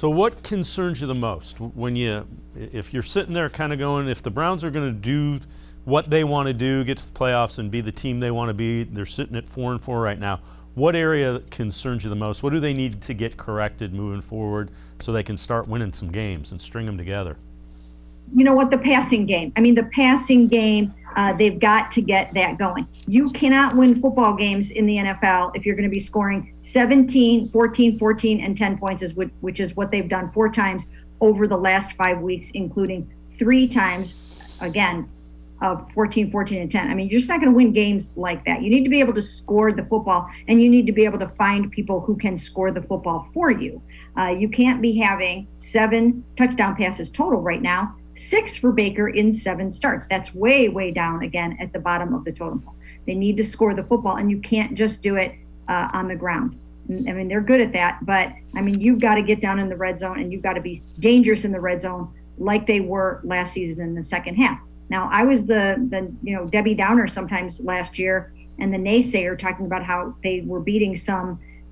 So what concerns you the most if you're sitting there kind of going, if the Browns are going to do what they want to do, get to the playoffs and be the team they want to be, they're sitting at 4-4 right now. What area concerns you the most? What do they need to get corrected moving forward so they can start winning some games and string them together? You know what, the passing game. I mean, the passing game, they've got to get that going. You cannot win football games in the NFL if you're going to be scoring 17, 14, 14, and 10 points, which is what they've done 4 times over the last 5 weeks, including 3 times, again, of 14, 14, and 10. I mean, you're just not going to win games like that. You need to be able to score the football, and you need to be able to find people who can score the football for you. You can't be having 7 touchdown passes total right now, 6 for Baker in 7 starts. That's way, way down again at the bottom of the totem pole. They need to score the football, and you can't just do it on the ground. I mean, they're good at that, but I mean, you've got to get down in the red zone, and you've got to be dangerous in the red zone like they were last season in the second half. Now, I was the Debbie Downer sometimes last year, and the naysayer talking about how they were beating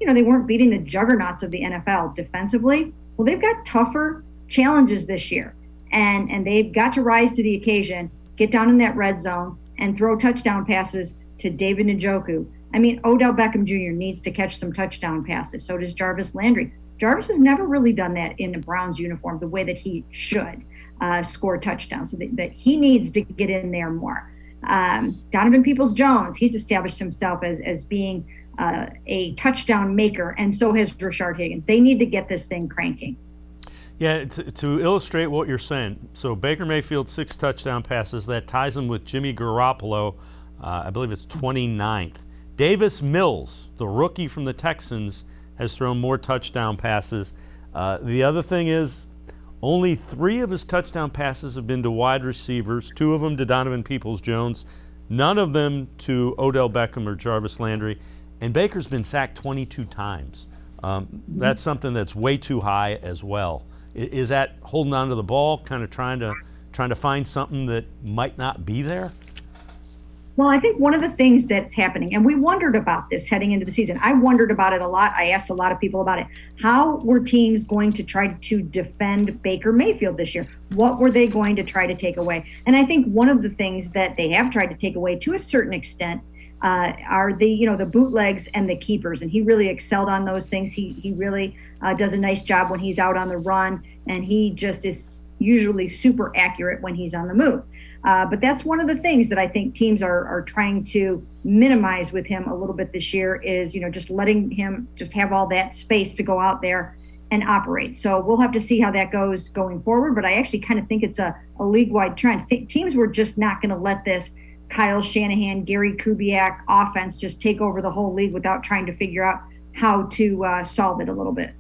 they weren't beating the juggernauts of the NFL defensively. Well, they've got tougher challenges this year. And they've got to rise to the occasion, get down in that red zone, and throw touchdown passes to David Njoku. I mean, Odell Beckham Jr. needs to catch some touchdown passes. So does Jarvis Landry. Jarvis has never really done that in a Browns uniform the way that he should score touchdowns. So that he needs to get in there more. Donovan Peoples-Jones, he's established himself as being a touchdown maker, and so has Rashard Higgins. They need to get this thing cranking. Yeah, to illustrate what you're saying, so Baker Mayfield 6 touchdown passes. That ties him with Jimmy Garoppolo. I believe it's 29th. Davis Mills, the rookie from the Texans, has thrown more touchdown passes. The other thing is, only 3 of his touchdown passes have been to wide receivers, 2 of them to Donovan Peoples-Jones, none of them to Odell Beckham or Jarvis Landry. And Baker's been sacked 22 times. That's something that's way too high as well. Is that holding on to the ball, kind of trying to find something that might not be there? Well, I think one of the things that's happening, and we wondered about this heading into the season. I wondered about it a lot. I asked a lot of people about it. How were teams going to try to defend Baker Mayfield this year? What were they going to try to take away? And I think one of the things that they have tried to take away to a certain extent are the bootlegs and the keepers, and he really excelled on those things. He really does a nice job when he's out on the run, and he just is usually super accurate when he's on the move. But that's one of the things that I think teams are trying to minimize with him a little bit this year is just letting him just have all that space to go out there and operate. So we'll have to see how that goes going forward. But I actually kind of think it's a league-wide trend. Teams were just not going to let this Kyle Shanahan, Gary Kubiak offense just take over the whole league without trying to figure out how to solve it a little bit.